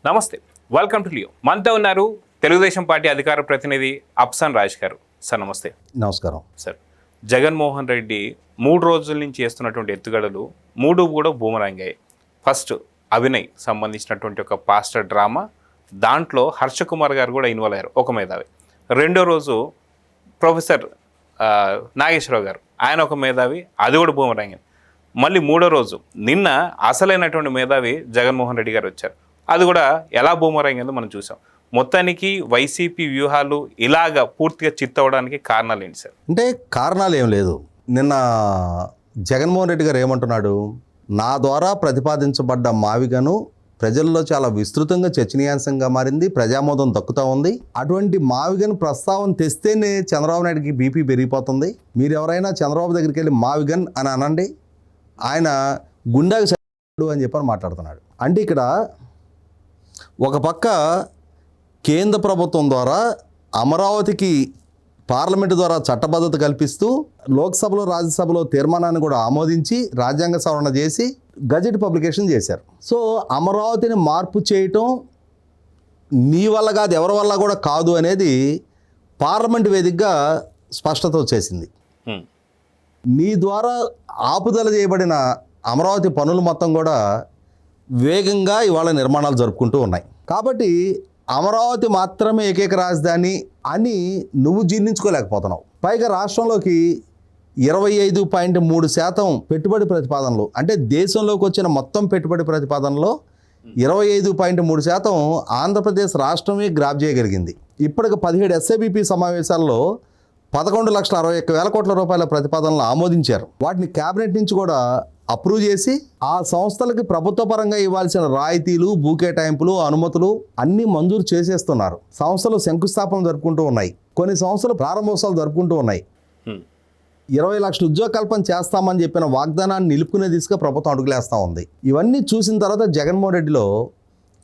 నమస్తే, welcome to Leo. మనతో ఉన్నారు తెలుగుదేశం పార్టీ అధికార ప్రతినిధి అప్సన్ రాజ్ గారు. సార్ నమస్తే. నమస్కారం సార్, జగన్మోహన్ రెడ్డి 3 రోజుల నుంచి చేస్తున్నటువంటి ఎత్తుగడలు 3 కూడా బూమరాంగ్ అయ్యాయి. ఫస్ట్ అభినయ్ సంబంధించినటువంటి ఒక పాస్టర్ డ్రామా, దాంట్లో హర్ష కుమార్ గారు కూడా ఇన్వాల్వ్ అయ్యారు, ఒక మేధావి. రెండో రోజు ప్రొఫెసర్ నాగేశ్వరరావు గారు, ఆయన ఒక మేధావి, అది కూడా బూమరాంగ్ అయింది. మళ్ళీ మూడో రోజు నిన్న అసలైనటువంటి మేధావి జగన్మోహన్ రెడ్డి గారు వచ్చారు, అది కూడా ఎలా బూమరాంగ్ అయిందో మనం చూసాం. మొత్తానికి వైసీపీ వ్యూహాలు ఇలాగ పూర్తిగా చిత్తవడానికి కారణాలు ఏంటి సార్? అంటే కారణాలు ఏం లేదు. నిన్న జగన్మోహన్ రెడ్డి గారు ఏమంటున్నాడు, నా ద్వారా ప్రతిపాదించబడ్డ మావిగను ప్రజల్లో చాలా విస్తృతంగా చర్చనీయాంశంగా మారింది, ప్రజామోదం దక్కుతూ ఉంది. అటువంటి మావిగను ప్రస్తావన తెస్తేనే చంద్రబాబు నాయుడికి బీపీ పెరిగిపోతుంది. మీరు ఎవరైనా చంద్రబాబు దగ్గరికి వెళ్ళి మావిగన్ అని అనండి, ఆయన గుండాకి అని చెప్పని మాట్లాడుతున్నాడు. అంటే ఇక్కడ ఒక పక్క కేంద్ర ప్రభుత్వం ద్వారా అమరావతికి పార్లమెంటు ద్వారా చట్టబద్ధత కల్పిస్తూ లోక్సభలో రాజ్యసభలో తీర్మానాన్ని కూడా ఆమోదించి రాజ్యాంగ సవరణ చేసి గజెట్ పబ్లికేషన్ చేశారు. సో అమరావతిని మార్పు చేయటం నీ వల్ల కాదు, ఎవరి వల్ల కూడా కాదు అనేది పార్లమెంటు వేదికగా స్పష్టత వచ్చేసింది. నీ ద్వారా ఆపుదల చేయబడిన అమరావతి పనులు మొత్తం కూడా వేగంగా ఇవాళ నిర్మాణాలు జరుపుకుంటూ ఉన్నాయి. కాబట్టి అమరావతి మాత్రమే ఏకైక రాజధాని అని నువ్వు జీర్ణించుకోలేకపోతున్నావు. పైగా రాష్ట్రంలోకి 25.3% పెట్టుబడి ప్రతిపాదనలు, అంటే దేశంలోకి వచ్చిన మొత్తం పెట్టుబడి ప్రతిపాదనలో 25.3% ఆంధ్రప్రదేశ్ రాష్ట్రమే గ్రాప్ చేయగలిగింది. ఇప్పటికి 17 ఎస్ఐబిపి సమావేశాల్లో 11,61,000 కోట్ల రూపాయల ప్రతిపాదనలు ఆమోదించారు. వాటిని కేబినెట్ నుంచి కూడా అప్రూవ్ చేసి ఆ సంస్థలకి ప్రభుత్వ పరంగా ఇవ్వాల్సిన రాయితీలు, భూ కేటాయింపులు, అనుమతులు అన్నీ మంజూరు చేసేస్తున్నారు. సంస్థలు శంకుస్థాపన జరుపుకుంటూ ఉన్నాయి, కొన్ని సంస్థలు ప్రారంభోత్సవాలు జరుపుకుంటూ ఉన్నాయి. 20 లక్షల ఉద్యోగ కల్పన చేస్తామని చెప్పిన వాగ్దానాన్ని నిలుపుకునే దిశగా ప్రభుత్వం అడుగులేస్తూ ఉంది. ఇవన్నీ చూసిన తర్వాత జగన్మోహన్ రెడ్డిలో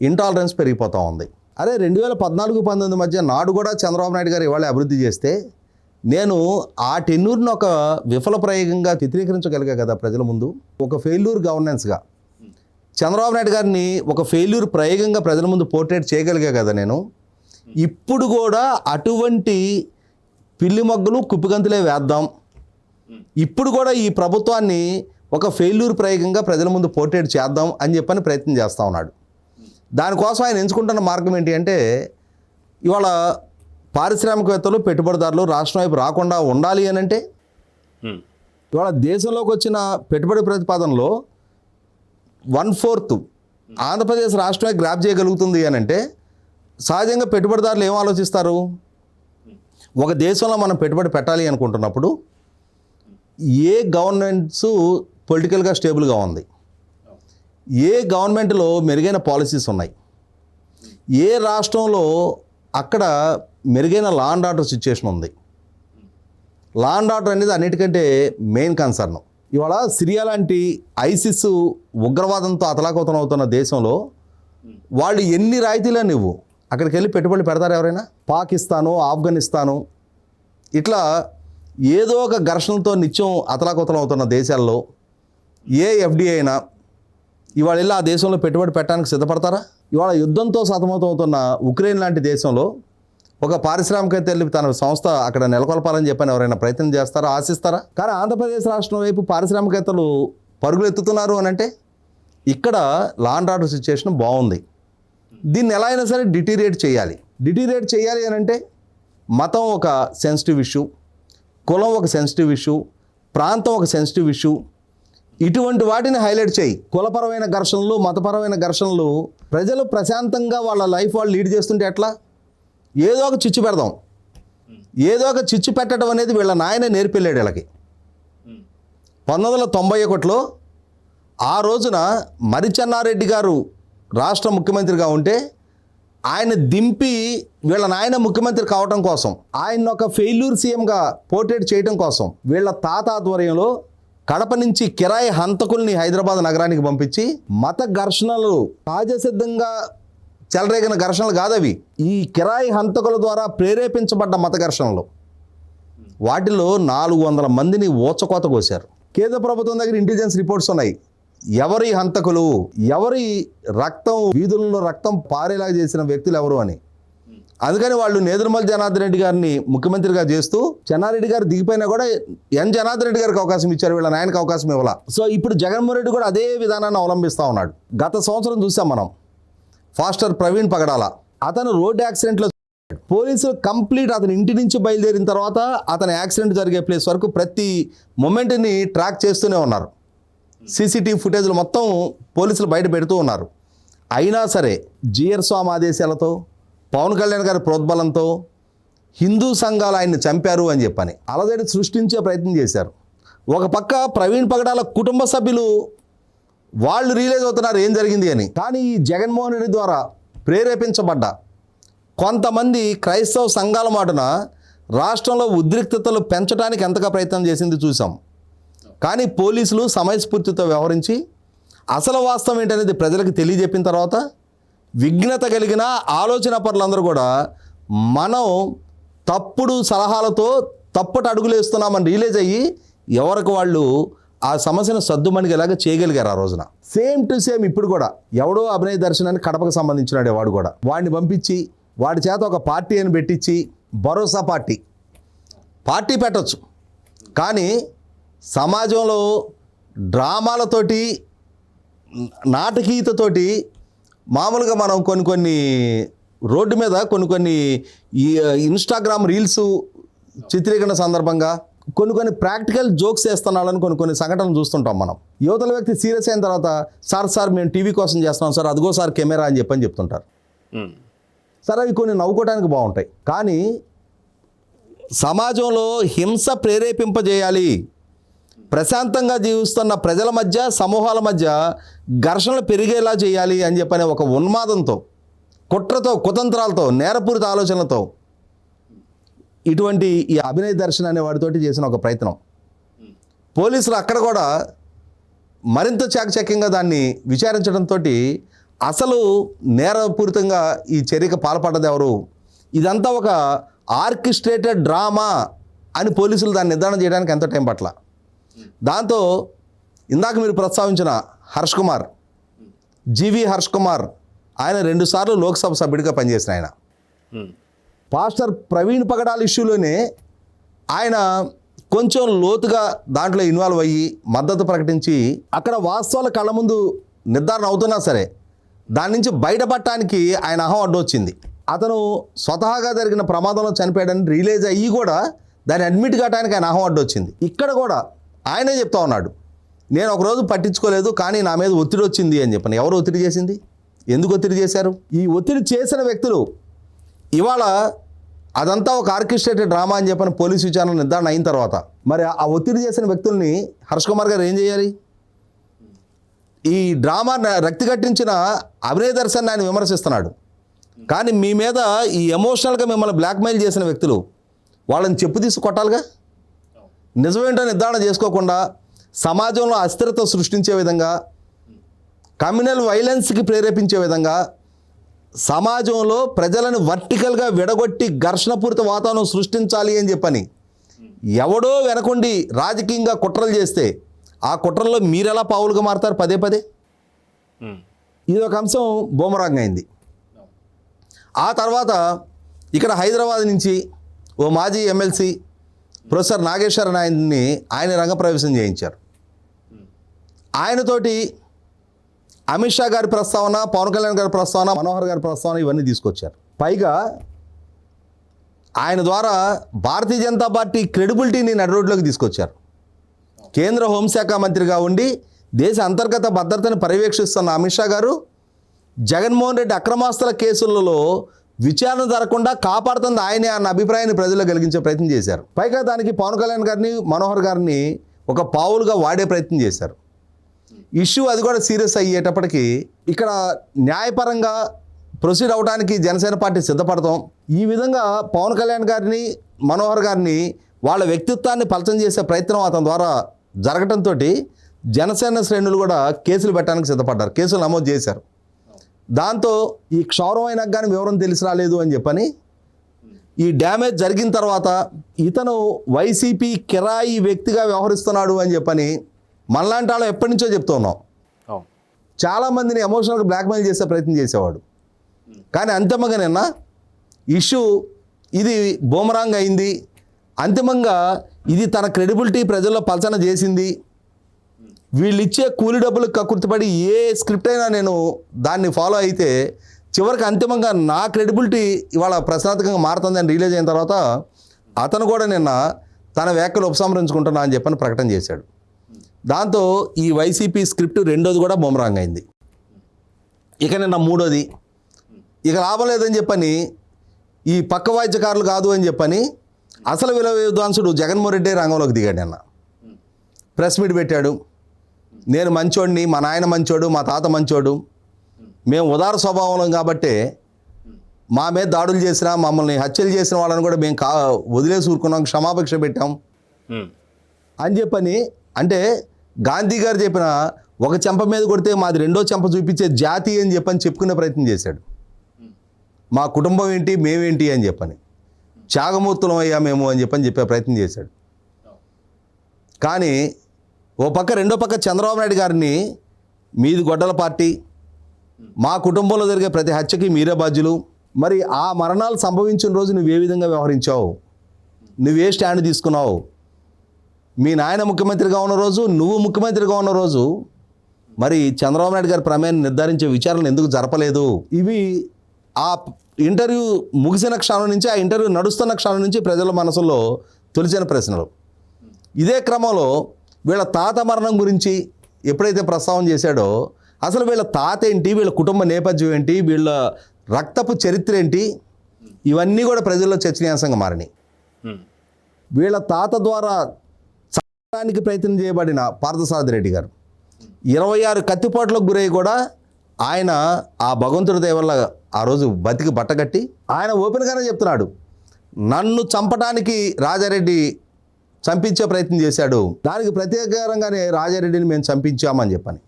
ఇంటాలరెన్స్ పెరిగిపోతూ ఉంది. అరే 2014-19 మధ్య నాడు కూడా చంద్రబాబు నాయుడు గారు ఇవాళ అభివృద్ధి చేస్తే నేను ఆ టెన్యూర్ను ఒక విఫల ప్రయోగంగా చిత్రీకరించగలిగా కదా ప్రజల ముందు. ఒక ఫెయిల్యూర్ గవర్నెన్స్గా చంద్రబాబు నాయుడు గారిని ఒక ఫెయిల్యూర్ ప్రయోగంగా ప్రజల ముందు పోర్ట్రేట్ చేయగలిగా కదా నేను. ఇప్పుడు కూడా అటువంటి పిల్లి మొగ్గలు కుప్పిగంతులే వేద్దాం, ఇప్పుడు కూడా ఈ ప్రభుత్వాన్ని ఒక ఫెయిల్యూర్ ప్రయోగంగా ప్రజల ముందు పోర్ట్రేట్ చేద్దాం అని చెప్పని ప్రయత్నం చేస్తూ ఉన్నాడు. దానికోసం ఆయన ఎంచుకుంటున్న మార్గం ఏంటి అంటే, ఇవాళ పారిశ్రామికవేత్తలు, పెట్టుబడిదారులు రాష్ట్రం వైపు రాకుండా ఉండాలి అని అంటే, ఇవాళ దేశంలోకి వచ్చిన పెట్టుబడి ప్రతిపాదనలో 1/4 ఆంధ్రప్రదేశ్ రాష్ట్రమే గ్రాప్ చేయగలుగుతుంది అని అంటే, సహజంగా పెట్టుబడిదారులు ఏం ఆలోచిస్తారు? ఒక దేశంలో మనం పెట్టుబడి పెట్టాలి అనుకుంటున్నప్పుడు ఏ గవర్నమెంట్స్ పొలిటికల్గా స్టేబుల్గా ఉంది, ఏ గవర్నమెంట్లో మెరుగైన పాలసీస్ ఉన్నాయి, ఏ రాష్ట్రంలో అక్కడ మెరుగైన లా అండ్ ఆర్డర్ సిచ్యుయేషన్ ఉంది. లా అండ్ ఆర్డర్ అనేది అన్నిటికంటే మెయిన్ కన్సర్న్. ఇవాళ సిరియా లాంటి ఐసిస్ ఉగ్రవాదంతో అతలాకుతలమవుతున్న దేశంలో వాళ్ళు ఎన్ని రాయితీలని నువ్వు అక్కడికి వెళ్ళి పెట్టుబడులు పెడతారు ఎవరైనా? పాకిస్తాను, ఆఫ్ఘనిస్తాను ఇట్లా ఏదో ఒక ఘర్షణతో నిత్యం అతలాకుతలమవుతున్న దేశాల్లో ఏ ఎఫ్డిఐ అయినా ఇవాళ వెళ్ళి ఆ దేశంలో పెట్టుబడి పెట్టడానికి సిద్ధపడతారా? ఇవాళ యుద్ధంతో సతమతమవుతున్న ఉక్రెయిన్ లాంటి దేశంలో ఒక పారిశ్రామికవేత్త వెళ్ళి తన సంస్థ అక్కడ నెలకొల్పాలని చెప్పని ఎవరైనా ప్రయత్నం చేస్తారా, ఆశిస్తారా? కానీ ఆంధ్రప్రదేశ్ రాష్ట్రం వైపు పారిశ్రామికవేత్తలు పరుగులు ఎత్తుతున్నారు అని అంటే ఇక్కడ లా అండ్ ఆర్డర్ సిచ్యుయేషన్ బాగుంది. దీన్ని ఎలా అయినా సరే డిటీరియేట్ చేయాలి అని అంటే మతం ఒక సెన్సిటివ్ ఇష్యూ, కులం ఒక సెన్సిటివ్ ఇష్యూ, ప్రాంతం ఒక సెన్సిటివ్ ఇష్యూ, ఇటువంటి వాటిని హైలైట్ చేయి. కులపరమైన ఘర్షణలు, మతపరమైన ఘర్షణలు, ప్రజలు ప్రశాంతంగా వాళ్ళ లైఫ్ వాళ్ళు లీడ్ చేస్తుంటే ఎట్లా? ఏదో ఒక చిచ్చు పెడదాం. ఏదో ఒక చిచ్చు పెట్టడం అనేది వీళ్ళ నాయనే నేర్పిల్లాడు వీళ్ళకి. 1991లో ఆ రోజున మరిచెన్నారెడ్డి గారు రాష్ట్ర ముఖ్యమంత్రిగా ఉంటే ఆయన దింపి వీళ్ళ నాయన ముఖ్యమంత్రి కావటం కోసం, ఆయన ఒక ఫెయిల్యూర్ సీఎంగా పోర్ట్రేట్ చేయడం కోసం వీళ్ళ తాత ఆధ్వర్యంలో కడప నుంచి కిరాయి హంతకుల్ని హైదరాబాద్ నగరానికి పంపించి మత ఘర్షణలు సహజసిద్ధంగా చెలరేగిన ఘర్షణలు కాదవి, ఈ కిరాయి హంతకుల ద్వారా ప్రేరేపించబడ్డ మత ఘర్షణలు. వాటిలో 400 మందిని ఊచకోత కోశారు. కేంద్ర ప్రభుత్వం దగ్గర ఇంటెలిజెన్స్ రిపోర్ట్స్ ఉన్నాయి. ఎవరి హంతకులు, ఎవరి రక్తం వీధులలో రక్తం పారేలాగా చేసిన వ్యక్తులు ఎవరు అని. అందుకని వాళ్ళు నేదురుమల్లి జనార్దన్ రెడ్డి గారిని ముఖ్యమంత్రిగా చేస్తూ చెన్నారెడ్డి గారు దిగిపోయినా కూడా జనార్దన్ రెడ్డి గారికి అవకాశం ఇచ్చారు, వీళ్ళ నాయనకి అవకాశం ఇవ్వాల. సో ఇప్పుడు జగన్మోహన్ రెడ్డి కూడా అదే విధానాన్ని అవలంబిస్తూ ఉన్నాడు. గత సంవత్సరం చూసాం మనం, ఫాస్టర్ ప్రవీణ్ పగడాల అతను రోడ్డు యాక్సిడెంట్లో పోలీసులు కంప్లీట్ అతని ఇంటి నుంచి బయలుదేరిన తర్వాత అతని యాక్సిడెంట్ జరిగే ప్లేస్ వరకు ప్రతి మొమెంట్ని ట్రాక్ చేస్తూనే ఉన్నారు. సీసీటీవీ ఫుటేజ్లు మొత్తం పోలీసులు బయట పెడుతూ ఉన్నారు. అయినా సరే జిఆర్ స్వామి ఆదేశాలతో, పవన్ కళ్యాణ్ గారి ప్రోద్బలంతో హిందూ సంఘాలు ఆయన్ని చంపారు అని చెప్పని అలజడి సృష్టించే ప్రయత్నం చేశారు. ఒక పక్క ప్రవీణ్ పగడాల కుటుంబ సభ్యులు వాళ్ళు రియలైజ్ అవుతున్నారు ఏం జరిగింది అని. కానీ ఈ జగన్మోహన్ రెడ్డి ద్వారా ప్రేరేపించబడ్డ కొంతమంది క్రైస్తవ సంఘాల మాటున రాష్ట్రంలో ఉద్రిక్తతలు పెంచడానికి ఎంతగా ప్రయత్నం చేసింది చూసాం. కానీ పోలీసులు సమయస్ఫూర్తితో వ్యవహరించి అసలు వాస్తవం ఏంటనేది ప్రజలకు తెలియజెప్పిన తర్వాత విఘ్నత కలిగిన ఆలోచన పరులందరూ కూడా మనం తప్పుడు సలహాలతో తప్పటి అడుగులు వేస్తున్నామని రియలైజ్ అయ్యి ఎవరికి వాళ్ళు ఆ సమస్యను సద్దుమణిగేలాగా చేయగలిగారు ఆ రోజున. సేమ్ టు సేమ్ ఇప్పుడు కూడా ఎవడో అభినయ దర్శనాన్ని కడపకు సంబంధించినాడే వాడు కూడా వాడిని పంపించి వాడి చేత ఒక పార్టీ అని పెట్టించి భరోసా పార్టీ పెట్టచ్చు. కానీ సమాజంలో డ్రామాలతోటి నాటకీయతతోటి మామూలుగా మనం కొన్ని రోడ్డు మీద కొన్ని ఈ ఇన్స్టాగ్రామ్ రీల్స్ చిత్రీకరణ సందర్భంగా కొన్ని ప్రాక్టికల్ జోక్స్ వేస్తున్నాడని కొన్ని సంఘటనలు చూస్తుంటాం మనం. యువతల వ్యక్తి సీరియస్ అయిన తర్వాత సార్ మేము టీవీ కోసం చేస్తున్నాం సార్, అదిగో సార్ కెమెరా అని చెప్తుంటారు. సరే అవి కొన్ని నవ్వుకోవడానికి బాగుంటాయి. కానీ సమాజంలో హింస ప్రేరేపింపజేయాలి, ప్రశాంతంగా జీవిస్తున్న ప్రజల మధ్య సమూహాల మధ్య ఘర్షణలు పెరిగేలా చేయాలి అని చెప్పనే ఒక ఉన్మాదంతో, కుట్రతో, కుతంత్రాలతో, నేరపూరిత ఆలోచనలతో ఇటువంటి ఈ అభినయ దర్శన్ అనే వాడితోటి చేసిన ఒక ప్రయత్నం. పోలీసులు అక్కడ కూడా మరింత చాకచక్యంగా దాన్ని విచారించడంతో అసలు నేరపూరితంగా ఈ చర్యకు పాల్పడ్డది ఎవరు, ఇదంతా ఒక ఆర్కెస్ట్రేటెడ్ డ్రామా అని పోలీసులు దాన్ని నిర్ధారణ చేయడానికి ఎంత టైం పట్ల. దాంతో ఇందాక మీరు ప్రస్తావించిన హర్ష్ కుమార్, జీవి హర్ష్ కుమార్, ఆయన 2 సార్లు లోక్సభ సభ్యుడిగా పనిచేసిన ఆయన. పాస్టర్ ప్రవీణ్ పగడాల ఇష్యూలోనే ఆయన కొంచెం లోతుగా దాంట్లో ఇన్వాల్వ్ అయ్యి మద్దతు ప్రకటించి అక్కడ వాస్తవాల కళ్ళ ముందు నిర్ధారణ అవుతున్నా సరే దాని నుంచి బయటపడటానికి ఆయన అహం అడ్డొచ్చింది. అతను స్వతహాగా జరిగిన ప్రమాదంలో చనిపోయాడని రియలైజ్ అయ్యి కూడా దాన్ని అడ్మిట్ కావడానికి ఆయన అహం అడ్డొచ్చింది. ఇక్కడ కూడా ఆయనే చెప్తా ఉన్నాడు, నేను ఒకరోజు పట్టించుకోలేదు కానీ నా మీద ఒత్తిడి వచ్చింది అని చెప్పని. ఎవరు ఒత్తిడి చేసింది, ఎందుకు ఒత్తిడి చేశారు? ఈ ఒత్తిడి చేసిన వ్యక్తులు ఇవాళ అదంతా ఒక ఆర్కెస్ట్రేటెడ్ డ్రామా అని చెప్పని పోలీసు విచారణ నిర్ధారణ అయిన తర్వాత మరి ఆ ఒత్తిడి చేసిన వ్యక్తుల్ని హర్ష్ కుమార్ గారు ఏం చేయాలి? ఈ డ్రామా రక్తి కట్టించిన అభినయ దర్శన్ ఆయన విమర్శిస్తున్నాడు. కానీ మీ మీద ఈ ఎమోషనల్గా మిమ్మల్ని బ్లాక్మెయిల్ చేసిన వ్యక్తులు వాళ్ళని చెప్పు తీసి కొట్టాలిగా. నిజమేంటో నిర్ధారణ చేసుకోకుండా సమాజంలో అస్థిరత సృష్టించే విధంగా, కమ్యూనల్ వైలెన్స్కి ప్రేరేపించే విధంగా, సమాజంలో ప్రజలను వర్టికల్గా విడగొట్టి ఘర్షణపూరిత వాతావరణం సృష్టించాలి అని చెప్పని ఎవడో వెనకుండి రాజకీయంగా కుట్రలు చేస్తే ఆ కుట్రల్లో మీరెలా పావులుగా మారుతారు పదే పదే? ఇది ఒక అంశం బూమరాంగ్ అయింది. ఆ తర్వాత ఇక్కడ హైదరాబాద్ నుంచి ఓ మాజీ ఎమ్మెల్సీ ప్రొఫెసర్ నాగేశ్వర నాయుడిని ఆయన రంగప్రవేశం చేయించారు. ఆయనతోటి అమిత్ షా గారి ప్రస్తావన, పవన్ కళ్యాణ్ గారి ప్రస్తావన, మనోహర్ గారి ప్రస్తావన ఇవన్నీ తీసుకొచ్చారు. పైగా ఆయన ద్వారా భారతీయ జనతా పార్టీ క్రెడిబిలిటీని నడి రోడ్లోకి తీసుకొచ్చారు. కేంద్ర హోంశాఖ మంత్రిగా ఉండి దేశ అంతర్గత భద్రతను పర్యవేక్షిస్తున్న అమిత్ షా గారు జగన్మోహన్ రెడ్డి అక్రమాస్తుల కేసులలో విచారణ జరగకుండా కాపాడుతుంది ఆయనే అన్న అభిప్రాయాన్ని ప్రజల్లో కలిగించే ప్రయత్నం చేశారు. పైగా దానికి పవన్ కళ్యాణ్ గారిని, మనోహర్ గారిని ఒక పావులుగా వాడే ప్రయత్నం చేశారు. ఇష్యూ అది కూడా సీరియస్ అయ్యేటప్పటికీ ఇక్కడ న్యాయపరంగా ప్రొసీడ్ అవడానికి జనసేన పార్టీ సిద్ధపడతాం. ఈ విధంగా పవన్ కళ్యాణ్ గారిని, మనోహర్ గారిని వాళ్ళ వ్యక్తిత్వాన్ని పలచం చేసే ప్రయత్నం అతని ద్వారా జరగటంతో జనసేన శ్రేణులు కూడా కేసులు పెట్టడానికి సిద్ధపడ్డారు, కేసులు నమోదు చేశారు. దాంతో ఈ క్షౌరమైన కానీ వివరం తెలిసి రాలేదు అని చెప్పని ఈ డ్యామేజ్ జరిగిన తర్వాత ఇతను వైసీపీ కిరాయి వ్యక్తిగా వ్యవహరిస్తున్నాడు అని చెప్పని మనలాంటి వాళ్ళు ఎప్పటి నుంచో చెప్తూ ఉన్నాం. చాలామందిని ఎమోషనల్గా బ్లాక్మెయిల్ చేసే ప్రయత్నం చేసేవాడు. కానీ అంతిమంగా నిన్న ఇష్యూ ఇది బూమరాంగ్ అయింది. అంతిమంగా ఇది తన క్రెడిబిలిటీ ప్రజల్లో పలచన చేసింది. వీళ్ళు ఇచ్చే కూలి డబ్బులకు కక్కుర్తిపడి ఏ స్క్రిప్ట్ అయినా నేను దాన్ని ఫాలో అయితే చివరికి అంతిమంగా నా క్రెడిబిలిటీ ఇవాళ ప్రశ్నార్థకంగా మారుతుందని రియలైజ్ అయిన తర్వాత అతను కూడా నిన్న తన వ్యాఖ్యలు ఉపసంహరించుకుంటున్నా అని చెప్పని ప్రకటన చేశాడు. దాంతో ఈ వైసీపీ స్క్రిప్ట్ రెండోది కూడా బూమరాంగ్ అయింది. ఇక నిన్న మూడోది, ఇక లాభం లేదని చెప్పని ఈ పక్క వాయిద్యకారులు కాదు అని చెప్పని అసలు విద్వాంసుడు జగన్మోహన్ రెడ్డి రంగంలోకి దిగాడు. నిన్న ప్రెస్ మీట్ పెట్టాడు. నేను మంచోడిని, మా నాయన మంచోడు, మా తాత మంచోడు, మేము ఉదార స్వభావం కాబట్టే మా మీద దాడులు చేసినా మమ్మల్ని హత్యలు చేసిన వాళ్ళని కూడా మేము వదిలేసి ఊరుకున్నాం, క్షమాపేక్ష పెట్టాం అని చెప్పని, అంటే గాంధీ గారు చెప్పిన ఒక చెంప మీద కొడితే మాది రెండో చెంప చూపించే జాతి అని చెప్పని చెప్పుకునే ప్రయత్నం చేశాడు. మా కుటుంబం ఏంటి, మేమేంటి అని చెప్పని, త్యాగమూర్తులం అయ్యా మేము అని చెప్పే ప్రయత్నం చేశాడు. కానీ ఓ పక్క రెండో పక్క చంద్రబాబు నాయుడు గారిని మీది గొడ్డల పార్టీ, మా కుటుంబంలో జరిగే ప్రతి హత్యకి మీరే బాధ్యులు, మరి ఆ మరణాలు సంభవించిన రోజు నువ్వు ఏ విధంగా వ్యవహరించావు, నువ్వే స్టాండ్ తీసుకున్నావు, మీ నాయన ముఖ్యమంత్రిగా ఉన్న రోజు, నువ్వు ముఖ్యమంత్రిగా ఉన్న రోజు మరి చంద్రబాబు నాయుడు గారి ప్రమేయాన్ని నిర్ధారించే విచారణలు ఎందుకు జరపలేదు? ఇవి ఆ ఇంటర్వ్యూ ముగిసిన క్షణం నుంచి, ఆ ఇంటర్వ్యూ నడుస్తున్న క్షణం నుంచి ప్రజల మనసులో తొలిచిన ప్రశ్నలు. ఇదే క్రమంలో వీళ్ళ తాత మరణం గురించి ఎప్పుడైతే ప్రస్తావన చేశాడో అసలు వీళ్ళ తాత ఏంటి, వీళ్ళ కుటుంబ నేపథ్యం ఏంటి, వీళ్ళ రక్తపు చరిత్ర ఏంటి, ఇవన్నీ కూడా ప్రజల్లో చర్చనీయాంశంగా మారినాయి. వీళ్ళ తాత ద్వారా చంపడానికి ప్రయత్నం చేయబడిన పార్థసారథి రెడ్డి గారు 26 కత్తిపోట్లకు గురై కూడా ఆయన ఆ భగవంతుడి దయ వల్ల ఆ రోజు బతికి బట్టగట్టి ఆయన ఓపెన్గానే చెప్తున్నాడు, నన్ను చంపడానికి రాజారెడ్డి చంపించే ప్రయత్నం చేశాడు, దానికి ప్రత్యేకంగానే రాజారెడ్డిని మేము చంపించామని చెప్పని,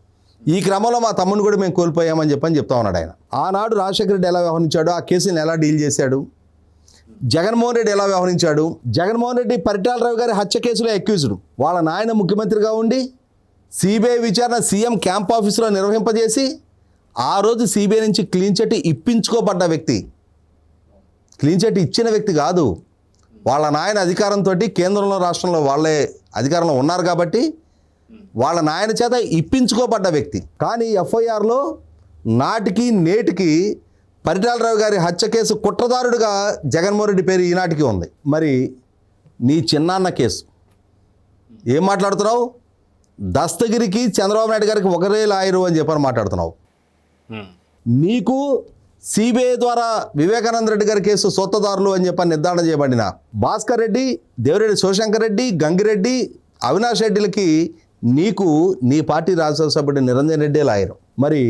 ఈ క్రమంలో మా తమ్ముని కూడా మేము కోల్పోయామని చెప్తా ఉన్నాడు ఆయన. ఆనాడు రాజశేఖర రెడ్డి ఎలా వ్యవహరించాడు, ఆ కేసుని ఎలా డీల్ చేశాడు, జగన్మోహన్ రెడ్డి ఎలా వ్యవహరించాడు. జగన్మోహన్ రెడ్డి పరిటాల రావు గారి హత్య కేసులో అక్యూజ్డ్, వాళ్ళ నాయన ముఖ్యమంత్రిగా ఉండి సిబిఐ విచారణ సీఎం క్యాంప్ ఆఫీసులో నిర్వహింపజేసి ఆ రోజు సిబిఐ నుంచి క్లీన్ చిట్ ఇప్పించుకోబడ్డ వ్యక్తి, క్లీన్ చిట్ ఇచ్చిన వ్యక్తి కాదు, వాళ్ళ నాయన అధికారంతో కేంద్రంలో రాష్ట్రంలో వాళ్ళే అధికారంలో ఉన్నారు కాబట్టి వాళ్ళ నాయన చేత ఇప్పించుకోబడ్డ వ్యక్తి. కానీ ఎఫ్ఐఆర్లో నాటికి నేటికి పరిటాల రావు గారి హత్య కేసు కుట్రదారుడిగా జగన్మోహన్ రెడ్డి పేరు ఈనాటికి ఉంది. మరి నీ చిన్నాన్న కేసు ఏం మాట్లాడుతున్నావు? దస్తగిరికి చంద్రబాబు నాయుడు గారికి ఒకరే లాయరు అని చెప్పని మాట్లాడుతున్నావు. నీకు సిబిఐ ద్వారా వివేకానంద రెడ్డి గారి కేసు సొత్తదారులు అని చెప్పని నిర్ధారణ చేయబడిన భాస్కర్ రెడ్డి, దేవిరెడ్డి శివశంకర్ రెడ్డి, గంగిరెడ్డి, అవినాష్ రెడ్డిలకి నీకు నీ పార్టీ రాజ్యసభ సభ్యుడు నిరంజన్ రెడ్డి లాయరు. మరి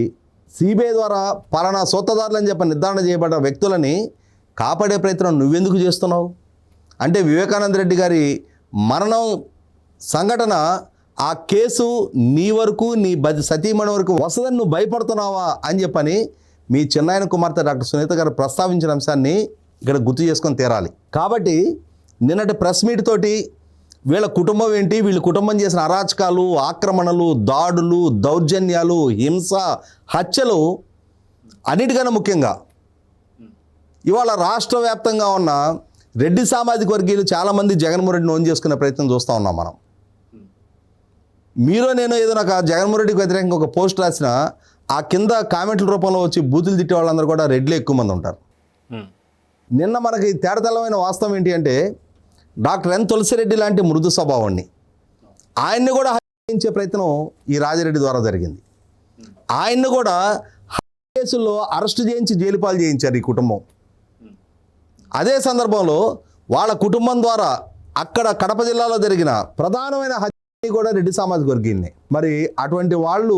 సిబిఐ ద్వారా పలానా సొత్తదారులు అని చెప్పి నిర్ధారణ చేయబడ్డ వ్యక్తులని కాపాడే ప్రయత్నం నువ్వెందుకు చేస్తున్నావు? అంటే వివేకానంద రెడ్డి గారి మరణం సంఘటన ఆ కేసు నీ వరకు, నీ సతీమణి వరకు వస్తుందని నువ్వు భయపడుతున్నావా అని చెప్పని మీ చిన్నాయన కుమార్తె డాక్టర్ సునీత గారు ప్రస్తావించిన అంశాన్ని ఇక్కడ గుర్తు చేసుకొని తీరాలి. కాబట్టి నిన్నటి ప్రెస్ మీట్ తోటి వీళ్ళ కుటుంబం ఏంటి, వీళ్ళ కుటుంబం చేసిన అరాచకాలు, ఆక్రమణలు, దాడులు, దౌర్జన్యాలు, హింస, హత్యలు అన్నిటికన్నా ముఖ్యంగా ఇవాళ రాష్ట్ర వ్యాప్తంగా ఉన్న రెడ్డి సామాజిక వర్గీయులు చాలామంది జగన్మోహన్ రెడ్డిని ఓన్ చేసుకునే ప్రయత్నం చూస్తూ ఉన్నాం మనం. మీరు నేను ఏదో నాకు జగన్మోహన్ రెడ్డికి వ్యతిరేకంగా ఒక పోస్ట్ రాసిన ఆ కింద కామెంట్ల రూపంలో వచ్చి బూతులు తిట్టే వాళ్ళందరూ కూడా రెడ్లే ఎక్కువ మంది ఉంటారు. నిన్న మనకి తేడతెల్లమైన వాస్తవం ఏంటి అంటే డాక్టర్ ఎన్ తులసిరెడ్డి లాంటి మృదు స్వభావాన్ని ఆయన్ని కూడా హత్యించే ప్రయత్నం ఈ రాజారెడ్డి ద్వారా జరిగింది. ఆయన్ని కూడా కేసుల్లో అరెస్టు చేయించి జైలు పాలు చేయించారు ఈ కుటుంబం. అదే సందర్భంలో వాళ్ళ కుటుంబం ద్వారా అక్కడ కడప జిల్లాలో జరిగిన ప్రధానమైన హత్య కూడా రెడ్డి సామాజిక వర్గీయుల్ని. మరి అటువంటి వాళ్ళు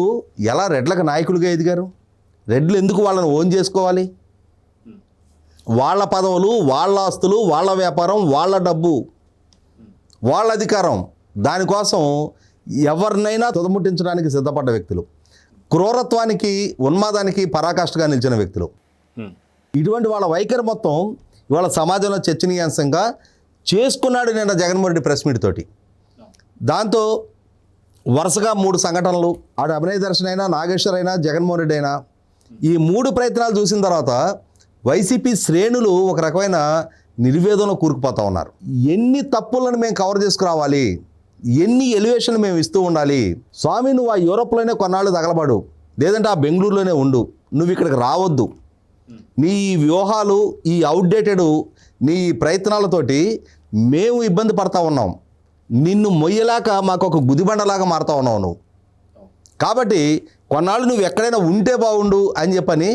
ఎలా రెడ్లకు నాయకులుగా ఎదిగారు? రెడ్లు ఎందుకు వాళ్ళని ఓన్ చేసుకోవాలి? వాళ్ళ పదవులు, వాళ్ళ ఆస్తులు, వాళ్ళ వ్యాపారం, వాళ్ళ డబ్బు, వాళ్ళ అధికారం, దానికోసం ఎవరినైనా తుదముట్టించడానికి సిద్ధపడ్డ వ్యక్తులు, క్రూరత్వానికి, ఉన్మాదానికి పరాకాష్ఠగా నిలిచిన వ్యక్తులు. ఇటువంటి వాళ్ళ వైఖరి మొత్తం ఇవాళ సమాజంలో చర్చనీయాంశంగా చేసుకున్నాడు నిన్న జగన్మోహన్ రెడ్డి ప్రెస్ మీట్ తోటి. దాంతో వరుసగా 3 సంఘటనలు, ఆడు అభినయ్ దర్శన్ అయినా, నాగేశ్వర్ అయినా, జగన్మోహన్ రెడ్డి అయినా, ఈ 3 ప్రయత్నాలు చూసిన తర్వాత వైసీపీ శ్రేణులు ఒక రకమైన నిర్వేదంలో కూరుకుపోతూ ఉన్నారు. ఎన్ని తప్పులను మేము కవర్ చేసుకురావాలి, ఎన్ని ఎలివేషన్లు మేము ఇస్తూ ఉండాలి. స్వామి, నువ్వు ఆ యూరోప్లోనే కొన్నాళ్ళు తగలబడు, లేదంటే ఆ బెంగళూరులోనే ఉండు, నువ్వు ఇక్కడికి రావద్దు. నీ వ్యూహాలు, ఈ అవుట్డేటెడ్ నీ ప్రయత్నాలతోటి మేము ఇబ్బంది పడతా ఉన్నాం. నిన్ను మొయ్యలాక మాకు ఒక గుదిబండలాగా మారుతా ఉన్నావు నువ్వు. కాబట్టి కొన్నాళ్ళు నువ్వు ఎక్కడైనా ఉంటే బాగుండు అని చెప్పని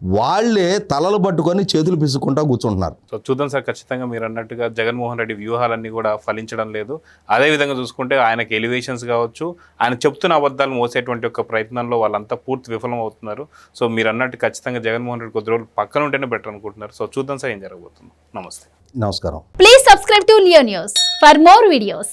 వాళ్ళే తలలు పట్టుకొని చేతులు పిసుకుంటూ కూర్చుంటున్నారు. సో చూద్దాం సార్, ఖచ్చితంగా మీరు అన్నట్టుగా జగన్మోహన్ రెడ్డి వ్యూహాలన్నీ కూడా ఫలించడం లేదు. అదేవిధంగా చూసుకుంటే ఆయనకి ఎలివేషన్స్ కావచ్చు, ఆయన చెప్తున్న అబద్ధాలు మోసేటువంటి ఒక ప్రయత్నంలో వాళ్ళంతా పూర్తి విఫలం అవుతున్నారు. సో మీరు అన్నట్టు ఖచ్చితంగా జగన్మోహన్ రెడ్డి కొద్ది రోజులు పక్కన ఉంటేనే బెటర్ అనుకుంటున్నారు. సో చూద్దాం సార్ ఏం జరగబోతుంది. నమస్తే. నమస్కారం. Please subscribe to Leo News for more videos.